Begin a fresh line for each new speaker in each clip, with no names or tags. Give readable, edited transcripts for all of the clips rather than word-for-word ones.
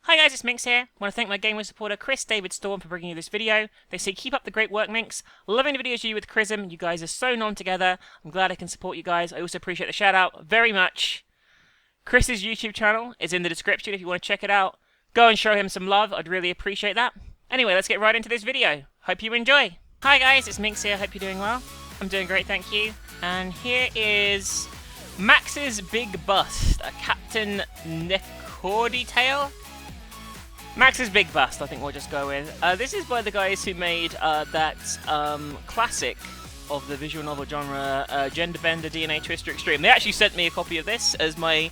Hi guys, it's MINX here. I want to thank my gamer supporter Chris David Storm for bringing you this video. They say keep up the great work, MINX. Loving the videos you do with Chrism. You guys are so together. I'm glad I can support you guys. I also appreciate the shout out very much. Chris's YouTube channel is in the description if you want to check it out. Go and show him some love. I'd really appreciate that. Anyway, let's get right into this video. Hope you enjoy. Hi guys, it's MINX here. Hope you're doing well. I'm doing great, thank you. And here is Max's Big Bust, a Captain Necordie tale. Max's Big Bust, I think we'll just go with. This is by the guys who made that classic of the visual novel genre, Gender Bender DNA Twister Extreme. They actually sent me a copy of this as my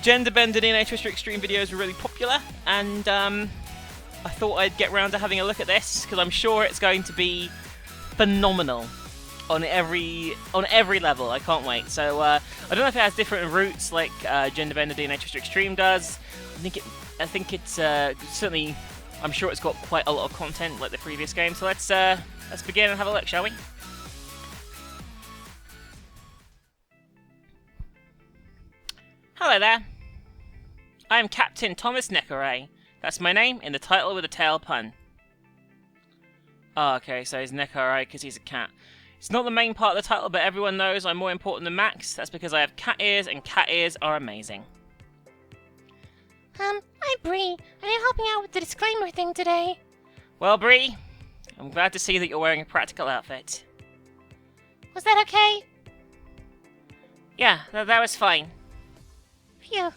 Gender Bender DNA Twister Extreme videos were really popular, and I thought I'd get round to having a look at this because I'm sure it's going to be phenomenal on every level. I can't wait. So I don't know if it has different routes like Gender Bender DNA Twister Extreme does. I think it's certainly. I'm sure it's got quite a lot of content like the previous game. So let's begin and have a look, shall we? Hello there. I am Captain Thomas Necordie. That's my name in the title with a tail pun. Oh, okay, so he's Necordie because he's a cat. It's not the main part of the title, but everyone knows I'm more important than Max. That's because I have cat ears, and cat ears are amazing.
I'm Bree. I'm helping out with the disclaimer thing today.
Well, Bree, I'm glad to see that you're wearing a practical outfit.
Was that okay?
Yeah, that was fine.
Phew.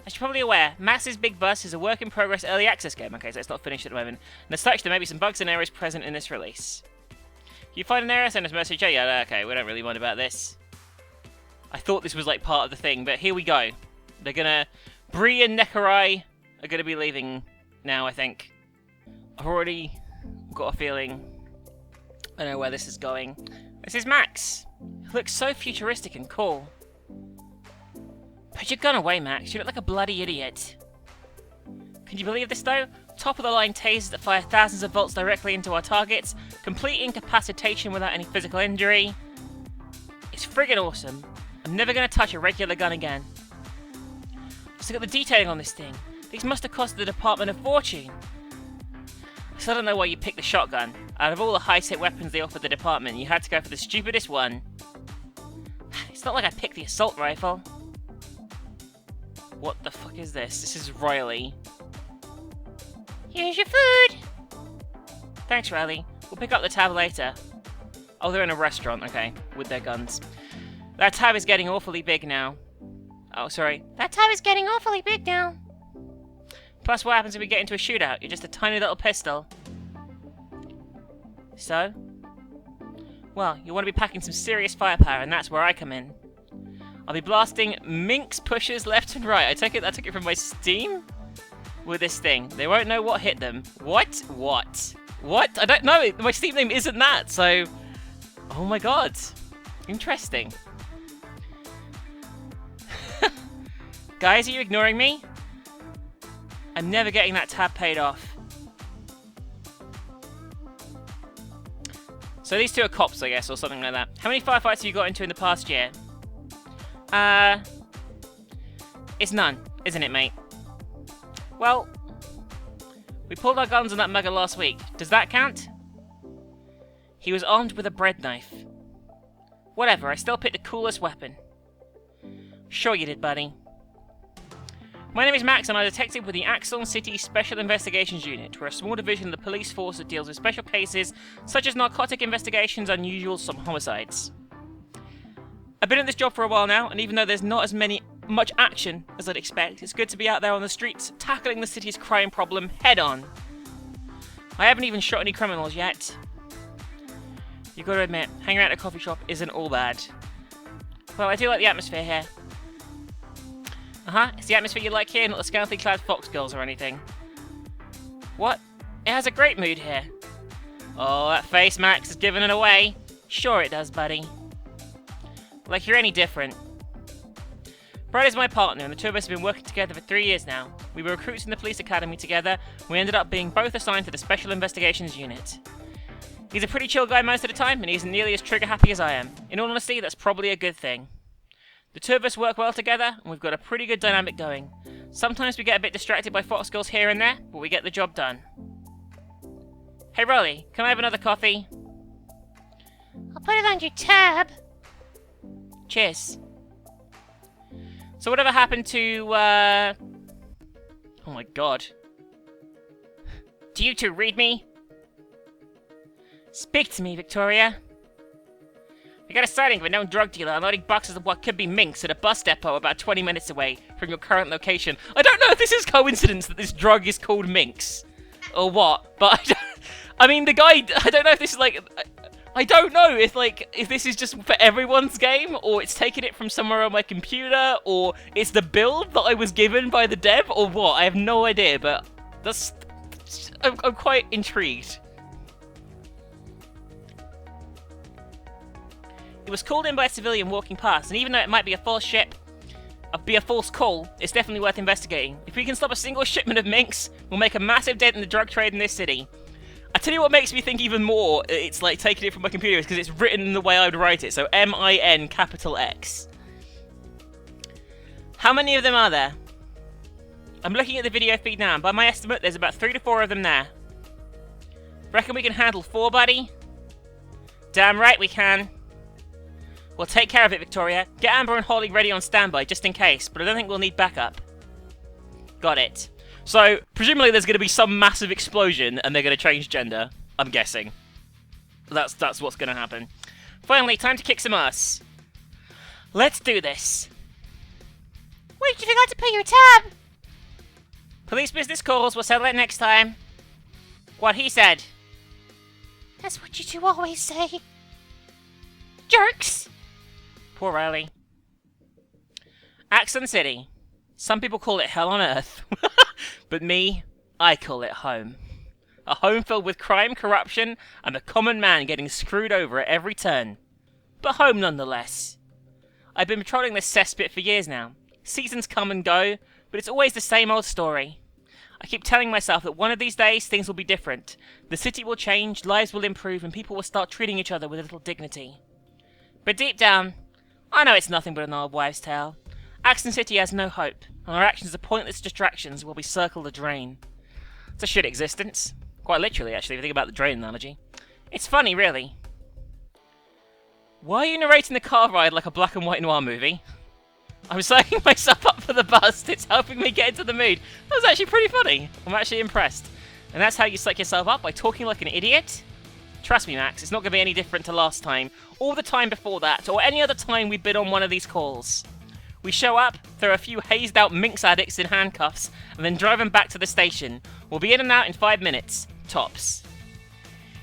As you're probably aware, Max's Big Bust is a work-in-progress early access game, okay, so it's not finished at the moment. And as such, there may be some bugs and errors present in this release. If you find an error, send us a message. Oh yeah, okay, we don't really mind about this. I thought this was like part of the thing, but here we go. They're gonna... Bree and Necordie are gonna be leaving now, I think. I've already got a feeling I know where this is going. This is Max. He looks so futuristic and cool. Put your gun away, Max. You look like a bloody idiot. Can you believe this, though? Top-of-the-line tasers that fire thousands of volts directly into our targets. Complete incapacitation without any physical injury. It's friggin' awesome. I'm never going to touch a regular gun again. Just look at the detailing on this thing. These must have cost the department a fortune. I still don't know why you picked the shotgun. Out of all the high-tech weapons they offered the department, you had to go for the stupidest one. It's not like I picked the assault rifle. What the fuck is this? This is Riley.
Here's your food.
Thanks, Riley. We'll pick up the tab later. Oh, they're in a restaurant, okay, with their guns. That tab is getting awfully big now. Oh, sorry.
That tab is getting awfully big now.
Plus, what happens if we get into a shootout? You're just a tiny little pistol. So? Well, you want to be packing some serious firepower, and that's where I come in. I'll be blasting MINX pushes left and right. I took it from my Steam with this thing. They won't know what hit them. What? What? What? I don't know. My Steam name isn't that, so... Oh my god. Interesting. Guys, are you ignoring me? I'm never getting that tab paid off. So these two are cops, I guess, or something like that. How many firefights have you got into in the past year? It's none, isn't it, mate? Well, we pulled our guns on that mugger last week. Does that count? He was armed with a bread knife. Whatever, I still picked the coolest weapon. Sure you did, buddy. My name is Max, and I'm a detective with the Axon City Special Investigations Unit. We're a small division of the police force that deals with special cases, such as narcotic investigations and unusual homicides. I've been at this job for a while now, and even though there's not as much action as I'd expect, it's good to be out there on the streets, tackling the city's crime problem head-on. I haven't even shot any criminals yet. You've got to admit, hanging out at a coffee shop isn't all bad. Well, I do like the atmosphere here. It's the atmosphere you like here, not the scantily clad fox girls or anything. What? It has a great mood here. Oh, that face, Max, is giving it away. Sure it does, buddy. Like you're any different. Brad is my partner, and the two of us have been working together for 3 years now. We were recruits in the police academy together. We ended up being both assigned to the Special Investigations Unit. He's a pretty chill guy most of the time, and he isn't nearly as trigger happy as I am. In all honesty, that's probably a good thing. The two of us work well together, and we've got a pretty good dynamic going. Sometimes we get a bit distracted by Fox girls here and there, but we get the job done. Hey Rolly, can I have another coffee?
I'll put it on your tab.
Cheers. So whatever happened to, oh my god. Do you two read me? Speak to me, Victoria. We got a sighting of a known drug dealer unloading boxes of what could be MINX at a bus depot about 20 minutes away from your current location. I don't know if this is coincidence that this drug is called MINX. Or what, but I mean, the guy, I don't know if this is like, I don't know if this is just for everyone's game, or it's taking it from somewhere on my computer, or it's the build that I was given by the dev, or what. I have no idea, but I'm quite intrigued. It was called in by a civilian walking past, and even though it might be a false false call, it's definitely worth investigating. If we can stop a single shipment of MINX, we'll make a massive dent in the drug trade in this city. I tell you what makes me think even more it's like taking it from my computer is because it's written in the way I would write it, so M-I-N capital X. How many of them are there? I'm looking at the video feed now, and by my estimate, there's about 3 to 4 of them there. Reckon we can handle 4, buddy? Damn right we can. We'll take care of it, Victoria. Get Amber and Holly ready on standby, just in case, but I don't think we'll need backup. Got it. So, presumably there's going to be some massive explosion, and they're going to change gender. I'm guessing. That's what's going to happen. Finally, time to kick some ass. Let's do this.
Wait, you forgot to put your tab.
Police business calls, we'll settle it next time. What he said.
That's what you two always say. Jerks.
Poor Riley. Axon City. Some people call it hell on earth. But me, I call it home. A home filled with crime, corruption, and the common man getting screwed over at every turn. But home nonetheless. I've been patrolling this cesspit for years now. Seasons come and go, but it's always the same old story. I keep telling myself that one of these days things will be different. The city will change, lives will improve, and people will start treating each other with a little dignity. But deep down, I know it's nothing but an old wives' tale. Axon City has no hope, and our actions are pointless distractions while we circle the drain. It's a shit existence. Quite literally, actually, if you think about the drain analogy. It's funny, really. Why are you narrating the car ride like a black and white noir movie? I'm psyching myself up for the bust. It's helping me get into the mood. That was actually pretty funny. I'm actually impressed. And that's how you psych yourself up? By talking like an idiot? Trust me, Max, it's not going to be any different to last time, or the time before that, or any other time we've been on one of these calls. We show up, throw a few hazed out MINX addicts in handcuffs, and then drive them back to the station. We'll be in and out in 5 minutes. Tops.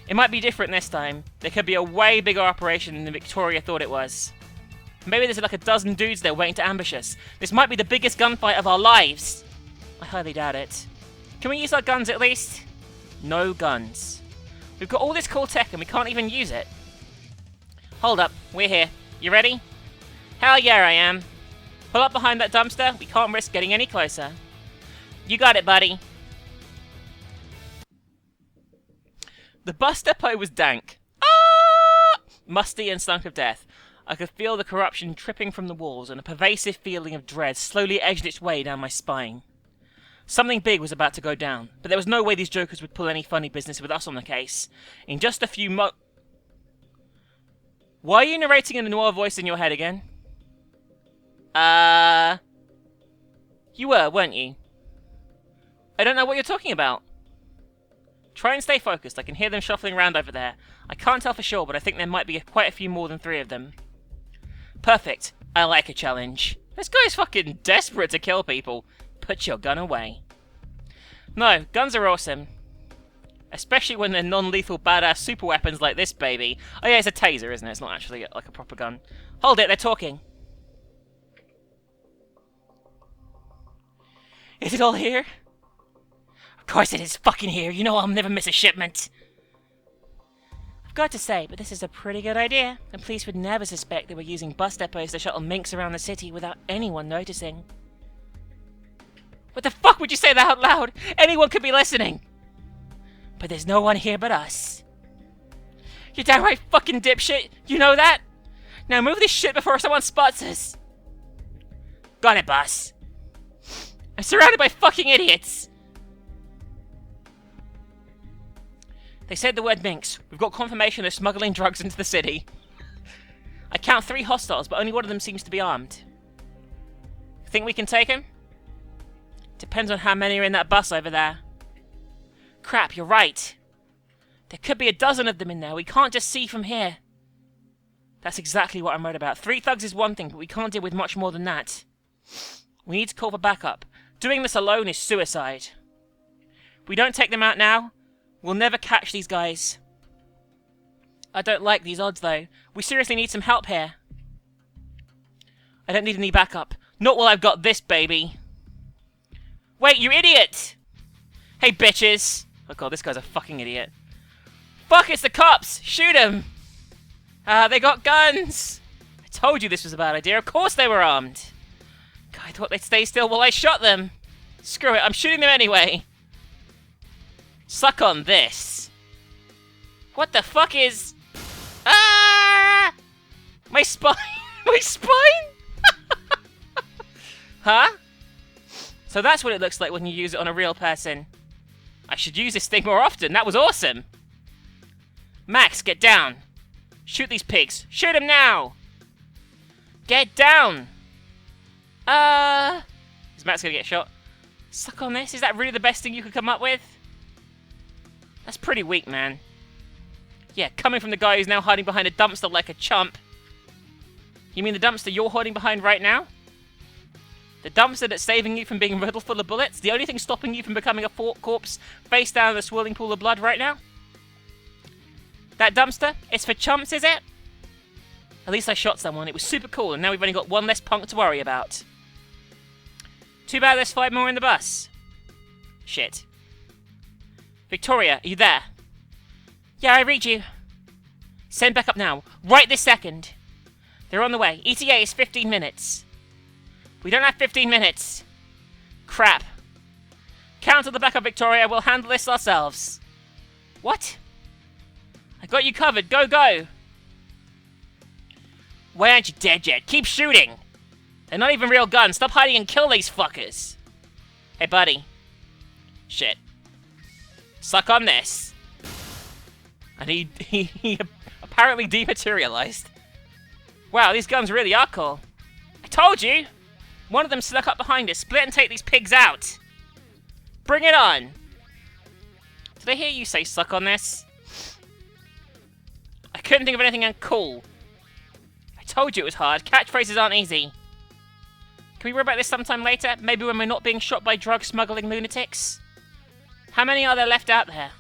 It might be different this time. There could be a way bigger operation than Victoria thought it was. Maybe there's like a dozen dudes there waiting to ambush us. This might be the biggest gunfight of our lives. I highly doubt it. Can we use our guns at least? No guns. We've got all this cool tech and we can't even use it. Hold up, we're here. You ready? Hell yeah, I am. Pull up behind that dumpster. We can't risk getting any closer. You got it, buddy. The bus depot was dank. Ah! Musty and stunk of death. I could feel the corruption dripping from the walls, and a pervasive feeling of dread slowly edged its way down my spine. Something big was about to go down, but there was no way these jokers would pull any funny business with us on the case. In just a few Why are you narrating in a noir voice in your head again? You were, weren't you? I don't know what you're talking about. Try and stay focused. I can hear them shuffling around over there. I can't tell for sure, but I think there might be quite a few more than 3 of them. Perfect. I like a challenge. This guy's fucking desperate to kill people. Put your gun away. No, guns are awesome. Especially when they're non-lethal badass super weapons like this baby. Oh yeah, it's a taser, isn't it? It's not actually like a proper gun. Hold it, they're talking. Is it all here? Of course it is fucking here. You know I'll never miss a shipment. I've got to say, but this is a pretty good idea. The police would never suspect that we're using bus depots to shuttle MINX around the city without anyone noticing. What the fuck would you say that out loud? Anyone could be listening. But there's no one here but us. You're downright fucking dipshit. You know that? Now move this shit before someone spots us. Got it, boss. I'm surrounded by fucking idiots! They said the word MINX. We've got confirmation they're smuggling drugs into the city. I count 3 hostiles, but only one of them seems to be armed. Think we can take him? Depends on how many are in that bus over there. Crap, you're right. There could be a dozen of them in there. We can't just see from here. That's exactly what I'm worried about. 3 thugs is one thing, but we can't deal with much more than that. We need to call for backup. Doing this alone is suicide. If we don't take them out now, we'll never catch these guys. I don't like these odds, though. We seriously need some help here. I don't need any backup. Not while I've got this, baby. Wait, you idiot! Hey, bitches! Oh god, this guy's a fucking idiot. Fuck, it's the cops! Shoot him! They got guns! I told you this was a bad idea. Of course they were armed. God, I thought they'd stay still while I shot them. Screw it, I'm shooting them anyway. Suck on this. What the fuck is... Ah! My spine! My spine? Huh? So that's what it looks like when you use it on a real person. I should use this thing more often. That was awesome. Max, get down. Shoot these pigs. Shoot them now. Get down. Is Max gonna get shot? Suck on this? Is that really the best thing you could come up with? That's pretty weak, man. Yeah, coming from the guy who's now hiding behind a dumpster like a chump. You mean the dumpster you're hiding behind right now? The dumpster that's saving you from being riddled full of bullets? The only thing stopping you from becoming a corpse face down in a swirling pool of blood right now? That dumpster? It's for chumps, is it? At least I shot someone. It was super cool, and now we've only got one less punk to worry about. Too bad there's 5 more in the bus. Shit. Victoria, are you there?
Yeah, I read you.
Send back up now. Right this second. They're on the way. ETA is 15 minutes. We don't have 15 minutes. Crap. Cancel the backup, Victoria. We'll handle this ourselves. What? I got you covered. Go, go. Why aren't you dead yet? Keep shooting. They're not even real guns. Stop hiding and kill these fuckers. Hey, buddy. Shit. Suck on this. And he apparently dematerialized. Wow, these guns really are cool. I told you. One of them snuck up behind us. Split and take these pigs out. Bring it on. Did I hear you say suck on this? I couldn't think of anything cool. I told you it was hard. Catchphrases aren't easy. Can we worry about this sometime later? Maybe when we're not being shot by drug-smuggling lunatics? How many are there left out there?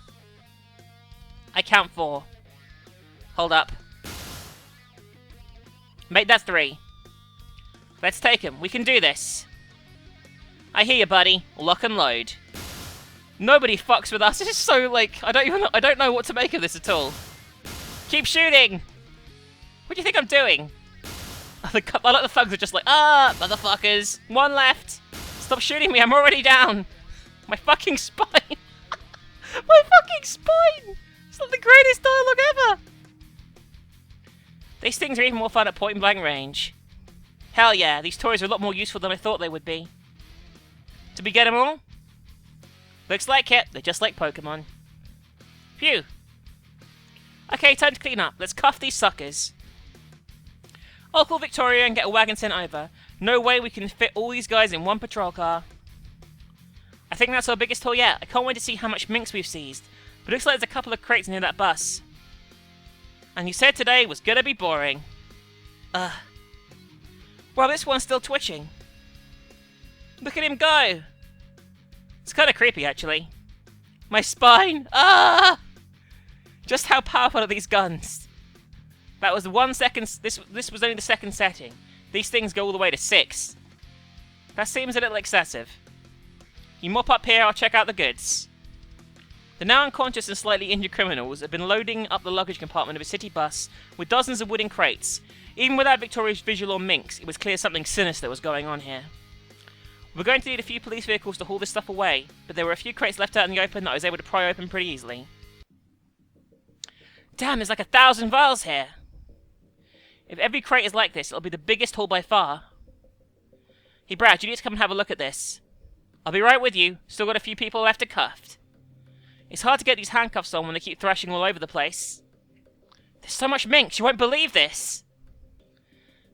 I count 4. Hold up. Make that 3. Let's take him. We can do this. I hear you, buddy. Lock and load. Nobody fucks with us. This is so, like, I don't know what to make of this at all. Keep shooting! What do you think I'm doing? I like the thugs are just like, motherfuckers. 1 left. Stop shooting me. I'm already down. My fucking spine. My fucking spine. It's not the greatest dialogue ever. These things are even more fun at point blank range. Hell yeah, these toys are a lot more useful than I thought they would be. Did we get them all? Looks like it. They're just like Pokemon. Phew. Okay, time to clean up. Let's cuff these suckers. I'll call Victoria and get a wagon sent over. No way we can fit all these guys in one patrol car. I think that's our biggest haul yet. I can't wait to see how much MINX we've seized. But it looks like there's a couple of crates near that bus. And you said today was gonna be boring. Well, this one's still twitching. Look at him go! It's kind of creepy, actually. My spine! Just how powerful are these guns? That was 1 second. This was only the 2nd setting. These things go all the way to 6. That seems a little excessive. You mop up here, I'll check out the goods. The now unconscious and slightly injured criminals have been loading up the luggage compartment of a city bus with dozens of wooden crates. Even without Victoria's visual on MINX, it was clear something sinister was going on here. We're going to need a few police vehicles to haul this stuff away, but there were a few crates left out in the open that I was able to pry open pretty easily. Damn, there's like 1,000 vials here! If every crate is like this, it'll be the biggest haul by far. Hey Brad, you need to come and have a look at this. I'll be right with you. Still got a few people left to cuff. It's hard to get these handcuffs on when they keep thrashing all over the place. There's so much MINX, you won't believe this!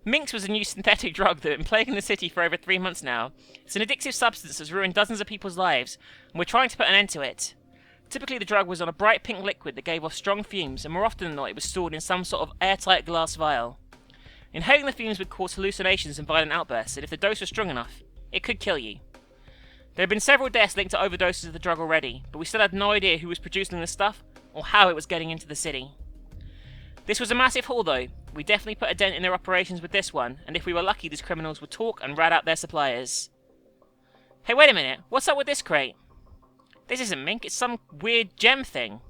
MINX was a new synthetic drug that has been plaguing the city for over 3 months now. It's an addictive substance that's ruined dozens of people's lives, and we're trying to put an end to it. Typically the drug was on a bright pink liquid that gave off strong fumes, and more often than not it was stored in some sort of airtight glass vial. Inhaling the fumes would cause hallucinations and violent outbursts, and if the dose was strong enough, it could kill you. There have been several deaths linked to overdoses of the drug already, but we still had no idea who was producing the stuff, or how it was getting into the city. This was a massive haul though. We definitely put a dent in their operations with this one, and if we were lucky these criminals would talk and rat out their suppliers. Hey, wait a minute, what's up with this crate? This isn't MINX, it's some weird gem thing.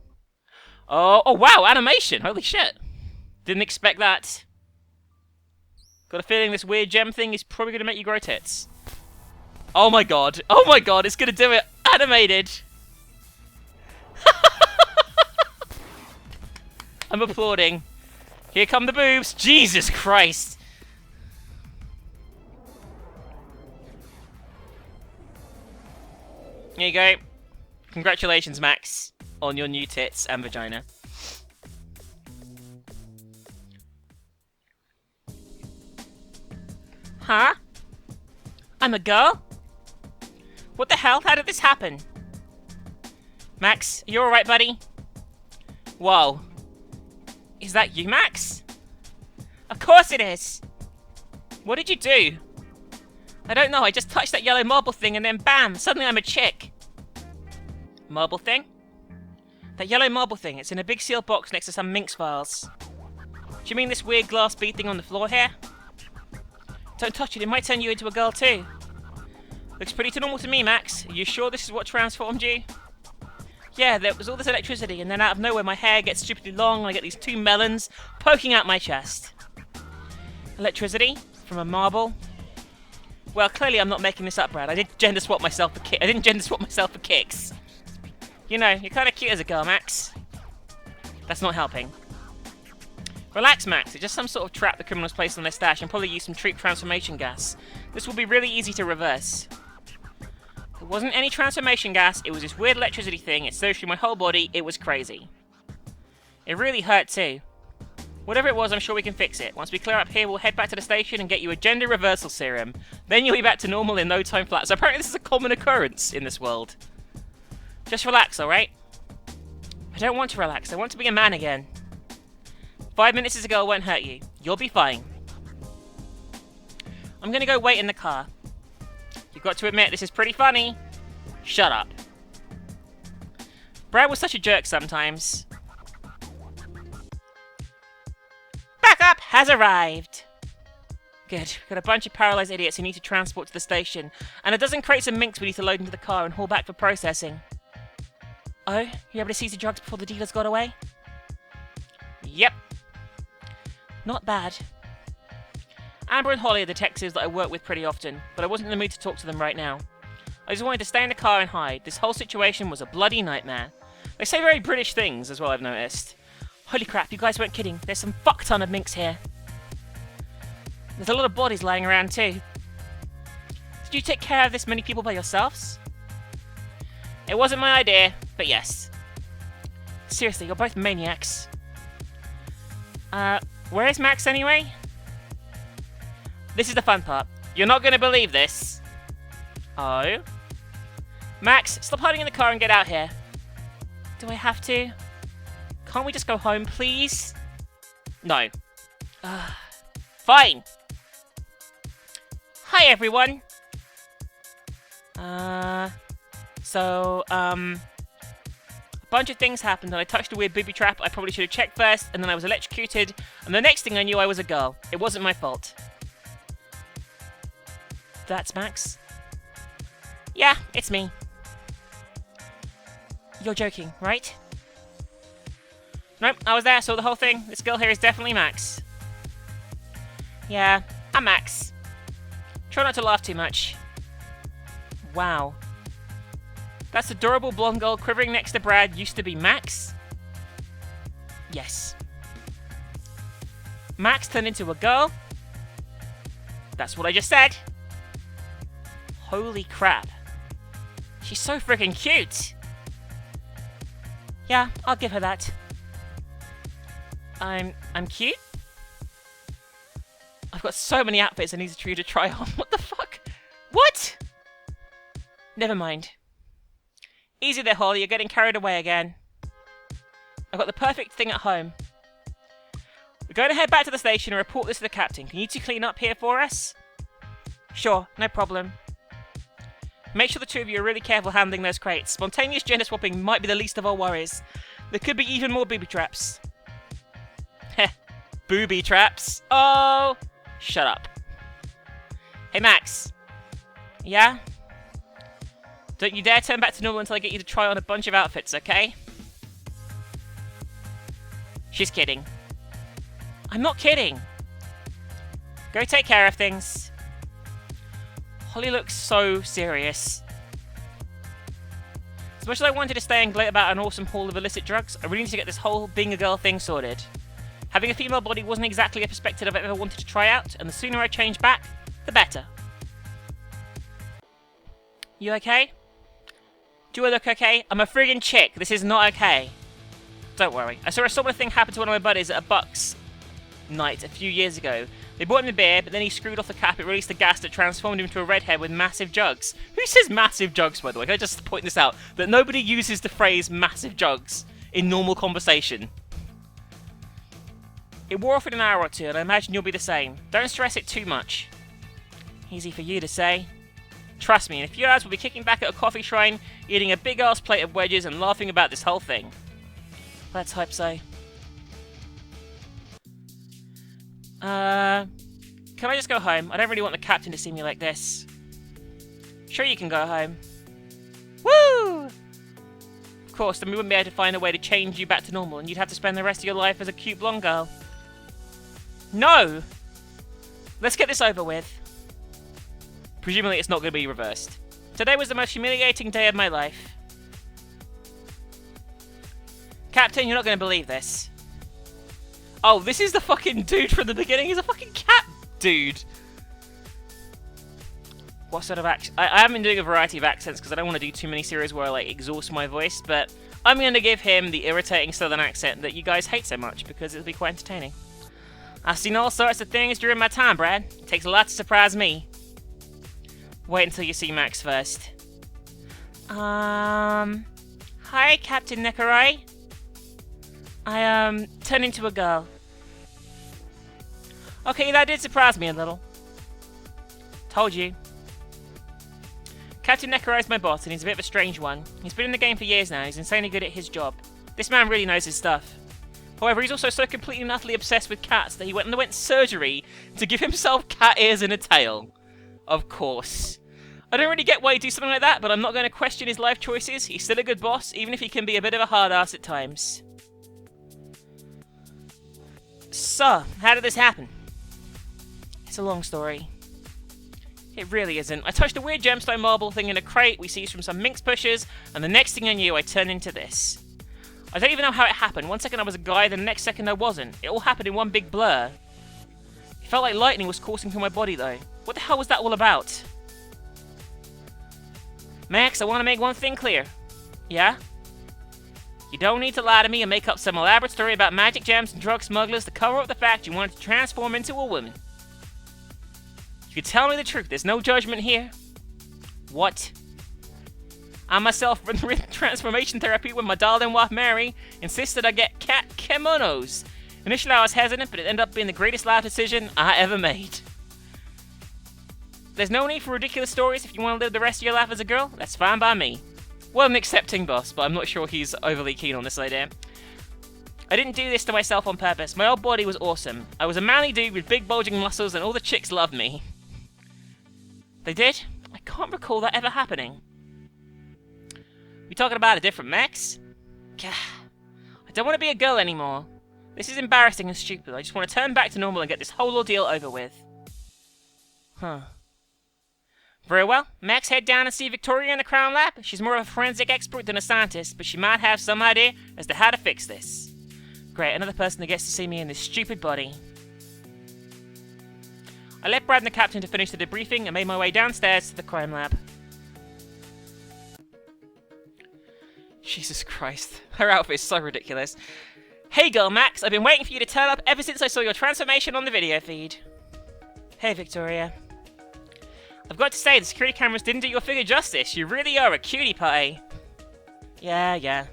Oh wow, animation, holy shit. Didn't expect that. Got a feeling this weird gem thing is probably going to make you grow tits. Oh my god, it's going to do it, animated. I'm applauding. Here come the boobs. Jesus Christ. Here you go. Congratulations, Max, on your new tits and vagina. Huh? I'm a girl? What the hell? How did this happen? Max, you alright, buddy? Whoa. Is that you, Max? Of course it is! What did you do? I don't know, I just touched that yellow marble thing and then bam, suddenly I'm a chick. Marble thing? That yellow marble thing, it's in a big sealed box next to some MINX files. Do you mean this weird glass bead thing on the floor here? Don't touch it, it might turn you into a girl too. Looks pretty normal to me, Max. Are you sure this is what transformed you? Yeah, there was all this electricity, and then out of nowhere my hair gets stupidly long, and I get these 2 melons poking out my chest. Electricity? From a marble? Well, clearly I'm not making this up, Brad. I didn't gender swap myself for kicks. You know, you're kind of cute as a girl, Max. That's not helping. Relax, Max. It's just some sort of trap the criminals placed on their stash and probably use some cheap transformation gas. This will be really easy to reverse. It wasn't any transformation gas, it was this weird electricity thing, it surged through my whole body, it was crazy. It really hurt too. Whatever it was, I'm sure we can fix it. Once we clear up here, we'll head back to the station and get you a gender reversal serum. Then you'll be back to normal in no time flat. So apparently this is a common occurrence in this world. Just relax, alright? I don't want to relax, I want to be a man again. 5 minutes as a girl won't hurt you. You'll be fine. I'm gonna go wait in the car. You've got to admit, this is pretty funny. Shut up. Brad was such a jerk sometimes. Backup has arrived. Good. We've got a bunch of paralysed idiots who need to transport to the station. And a dozen crates of MINX we need to load into the car and haul back for processing. Oh? You able to seize the drugs before the dealers got away? Yep. Not bad. Amber and Holly are detectives that I work with pretty often, but I wasn't in the mood to talk to them right now. I just wanted to stay in the car and hide. This whole situation was a bloody nightmare. They say very British things as well, I've noticed. Holy crap, you guys weren't kidding. There's some fuck ton of MINX here. There's a lot of bodies lying around too. Did you take care of this many people by yourselves? It wasn't my idea, but yes. Seriously, you're both maniacs. Where is Max anyway? This is the fun part. You're not going to believe this. Oh? Max, stop hiding in the car and get out here. Do I have to? Can't we just go home, please? No. Fine. Hi, everyone. A bunch of things happened and I touched a weird booby trap I probably should have checked first, and then I was electrocuted, and the next thing I knew I was a girl. It wasn't my fault. That's Max? Yeah, it's me. You're joking, right? Nope, I was there, saw the whole thing. This girl here is definitely Max. Yeah, I'm Max. Try not to laugh too much. Wow. That's adorable blonde girl quivering next to Brad used to be Max? Yes. Max turned into a girl? That's what I just said. Holy crap. She's so freaking cute. Yeah, I'll give her that. I'm cute? I've got so many outfits I need for you to try on. What the fuck? What? Never mind. Easy there, Holly. You're getting carried away again. I've got the perfect thing at home. We're going to head back to the station and report this to the captain. Can you two clean up here for us? Sure, no problem. Make sure the two of you are really careful handling those crates. Spontaneous gender swapping might be the least of our worries. There could be even more booby traps. Heh. Booby traps? Oh! Shut up. Hey, Max. Yeah? Don't you dare turn back to normal until I get you to try on a bunch of outfits, okay? She's kidding. I'm not kidding. Go take care of things. Holly looks so serious. As much as I wanted to stay and gloat about an awesome haul of illicit drugs, I really need to get this whole being a girl thing sorted. Having a female body wasn't exactly a perspective I've ever wanted to try out, and the sooner I change back, the better. You okay? Do I look okay? I'm a friggin' chick. This is not okay. Don't worry. I saw a similar thing happen to one of my buddies at a Bucks night a few years ago. They bought him a beer, but then he screwed off the cap. It released a gas that transformed him into a redhead with massive jugs. Who says massive jugs, by the way? Can I just point this out? That nobody uses the phrase massive jugs in normal conversation. It wore off in an hour or two, and I imagine you'll be the same. Don't stress it too much. Easy for you to say. Trust me, in a few hours we'll be kicking back at a coffee shrine, eating a big-ass plate of wedges and laughing about this whole thing. Let's hope so. Can I just go home? I don't really want the captain to see me like this. Sure, you can go home. Woo! Of course, then we wouldn't be able to find a way to change you back to normal, and you'd have to spend the rest of your life as a cute blonde girl. No! Let's get this over with. Presumably it's not going to be reversed. Today was the most humiliating day of my life. Captain, you're not going to believe this. Oh, this is the fucking dude from the beginning. He's a fucking cat dude. What sort of accent? I have been doing a variety of accents because I don't want to do too many series where I like exhaust my voice, but I'm going to give him the irritating southern accent that you guys hate so much because it'll be quite entertaining. I've seen all sorts of things during my time, Brad. It takes a lot to surprise me. Wait until you see Max first. Hi, Captain Nekarai. I, turned into a girl. Okay, that did surprise me a little. Told you. Captain Nekarai's my boss, and he's a bit of a strange one. He's been in the game for years now, he's insanely good at his job. This man really knows his stuff. However, he's also so completely and utterly obsessed with cats that he underwent surgery to give himself cat ears and a tail. Of course. I don't really get why he'd do something like that, but I'm not going to question his life choices. He's still a good boss, even if he can be a bit of a hard ass at times. So, how did this happen? It's a long story. It really isn't. I touched a weird gemstone marble thing in a crate we seized from some MINX pushers, and the next thing I knew, I turned into this. I don't even know how it happened. One second I was a guy, then the next second I wasn't. It all happened in one big blur. It felt like lightning was coursing through my body, though. What the hell was that all about? Max, I want to make one thing clear. Yeah? You don't need to lie to me and make up some elaborate story about magic gems and drug smugglers to cover up the fact you wanted to transform into a woman. You can tell me the truth. There's no judgment here. What? I myself ran transformation therapy when my darling wife Mary insisted I get cat kimonos. Initially I was hesitant, but it ended up being the greatest life decision I ever made. There's no need for ridiculous stories. If you want to live the rest of your life as a girl, that's fine by me. Well, an accepting boss, but I'm not sure he's overly keen on this idea. I didn't do this to myself on purpose. My old body was awesome. I was a manly dude with big bulging muscles and all the chicks loved me. They did? I can't recall that ever happening. We talking about a different Max? Gah. I don't want to be a girl anymore. This is embarrassing and stupid. I just want to turn back to normal and get this whole ordeal over with. Huh. Very well. Max, head down and see Victoria in the Crown Lab. She's more of a forensic expert than a scientist, but she might have some idea as to how to fix this. Great, another person that gets to see me in this stupid body. I left Brad and the captain to finish the debriefing and made my way downstairs to the crime lab. Jesus Christ. Her outfit is so ridiculous. Hey girl, Max. I've been waiting for you to turn up ever since I saw your transformation on the video feed. Hey, Victoria. I've got to say, the security cameras didn't do your figure justice. You really are a cutie pie. Yeah.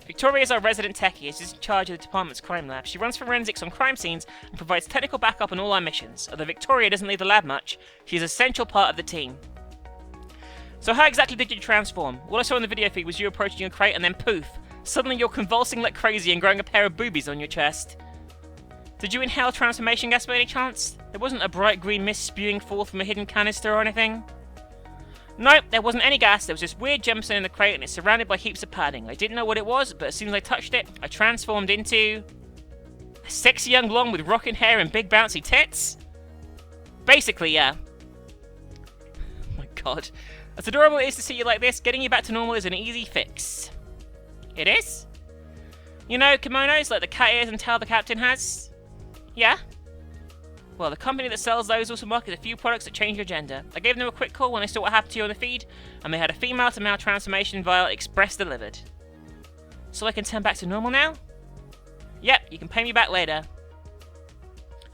Victoria is our resident techie. She's in charge of the department's crime lab. She runs forensics on crime scenes and provides technical backup on all our missions. Although Victoria doesn't leave the lab much, she's an essential part of the team. So how exactly did you transform? All I saw in the video feed was you approaching a crate and then poof. Suddenly you're convulsing like crazy and growing a pair of boobies on your chest. Did you inhale transformation gas by any chance? There wasn't a bright green mist spewing forth from a hidden canister or anything? Nope, there wasn't any gas. There was this weird gemstone in the crate and it's surrounded by heaps of padding. I didn't know what it was, but as soon as I touched it, I transformed into a sexy young blonde with rocking hair and big bouncy tits? Basically, yeah. Oh my god. As adorable it is to see you like this, getting you back to normal is an easy fix. It is? You know, kimonos like the cat ears and tail the captain has? Yeah? Well, the company that sells those also markets a few products that change your gender. I gave them a quick call when I saw what happened to you on the feed, and they had a female-to-male transformation via express delivered. So I can turn back to normal now? Yep, you can pay me back later.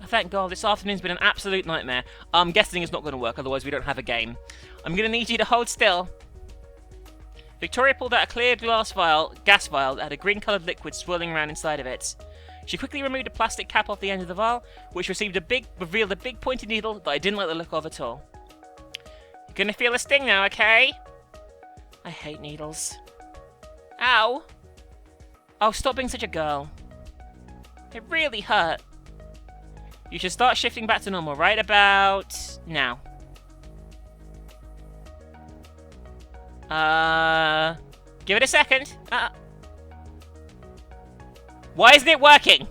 Oh, thank God, this afternoon's been an absolute nightmare. I'm guessing it's not going to work, otherwise we don't have a game. I'm going to need you to hold still. Victoria pulled out a clear gas vial that had a green-coloured liquid swirling around inside of it. She quickly removed a plastic cap off the end of the vial, which revealed a big pointed needle that I didn't like the look of at all. You're gonna feel a sting now, okay? I hate needles. Ow! Oh, stop being such a girl. It really hurt. You should start shifting back to normal right about now. Give it a second. Why isn't it working?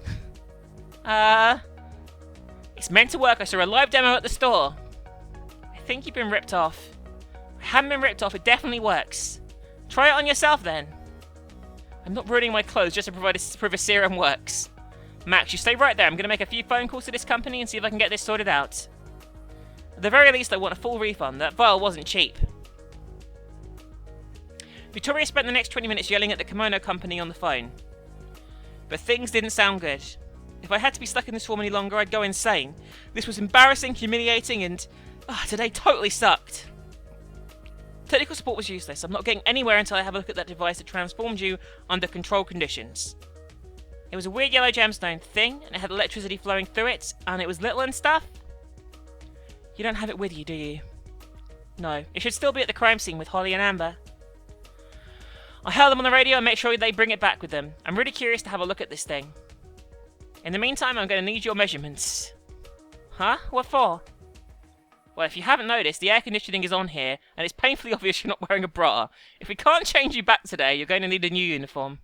It's meant to work. I saw a live demo at the store. I think you've been ripped off. I haven't been ripped off. It definitely works. Try it on yourself then. I'm not ruining my clothes just to prove a serum works. Max, you stay right there. I'm going to make a few phone calls to this company and see if I can get this sorted out. At the very least, I want a full refund. That vial wasn't cheap. Victoria spent the next 20 minutes yelling at the kimono company on the phone. But things didn't sound good. If I had to be stuck in this form any longer, I'd go insane. This was embarrassing, humiliating, and today totally sucked. Technical support was useless. I'm not getting anywhere until I have a look at that device that transformed you under controlled conditions. It was a weird yellow gemstone thing, and it had electricity flowing through it, and it was little and stuff. You don't have it with you, do you? No. It should still be at the crime scene with Holly and Amber. I hail them on the radio and make sure they bring it back with them. I'm really curious to have a look at this thing. In the meantime, I'm going to need your measurements. Huh? What for? Well, if you haven't noticed, the air conditioning is on here, and it's painfully obvious you're not wearing a bra. If we can't change you back today, you're going to need a new uniform.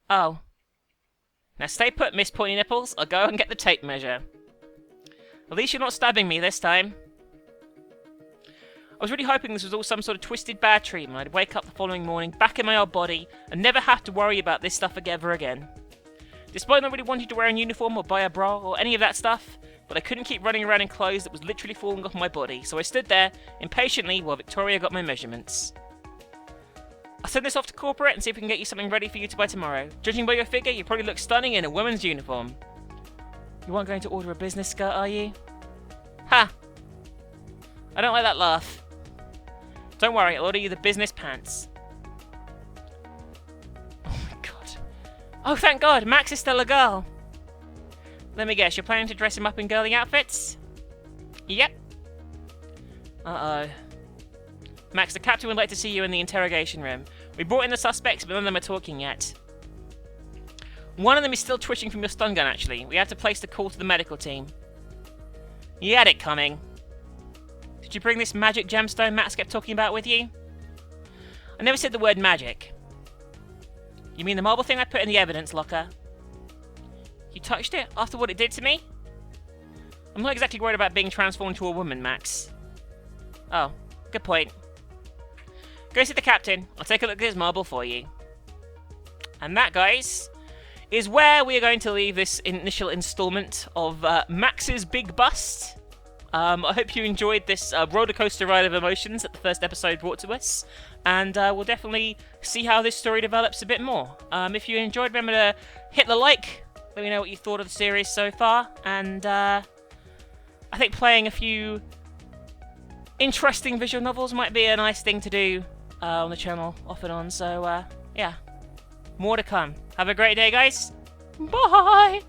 Oh. Now stay put, Miss Pointy Nipples. I'll go and get the tape measure. At least you're not stabbing me this time. I was really hoping this was all some sort of twisted bad dream, and I'd wake up the following morning back in my old body and never have to worry about this stuff ever again. Despite not really wanting to wear a uniform or buy a bra or any of that stuff, but I couldn't keep running around in clothes that was literally falling off my body, so I stood there impatiently while Victoria got my measurements. I'll send this off to corporate and see if we can get you something ready for you to buy tomorrow. Judging by your figure, you probably look stunning in a woman's uniform. You aren't going to order a business skirt, are you? Ha! I don't like that laugh. Don't worry, I'll order you the business pants. Oh my god. Oh, thank God, Max is still a girl. Let me guess, you're planning to dress him up in girly outfits? Yep. Uh-oh. Max, the captain would like to see you in the interrogation room. We brought in the suspects, but none of them are talking yet. One of them is still twitching from your stun gun, actually. We have to place the call to the medical team. You had it coming. Did you bring this magic gemstone Max kept talking about with you? I never said the word magic. You mean the marble thing I put in the evidence locker? You touched it after what it did to me? I'm not exactly worried about being transformed to a woman, Max. Oh, good point. Go see the captain. I'll take a look at his marble for you. And that, guys, is where we are going to leave this initial installment of Max's Big Bust. I hope you enjoyed this roller coaster ride of emotions that the first episode brought to us. and we'll definitely see how this story develops a bit more. If you enjoyed, remember to hit the like, let me know what you thought of the series so far, and I think playing a few interesting visual novels might be a nice thing to do on the channel off and on, so yeah, more to come. Have a great day, guys. Bye!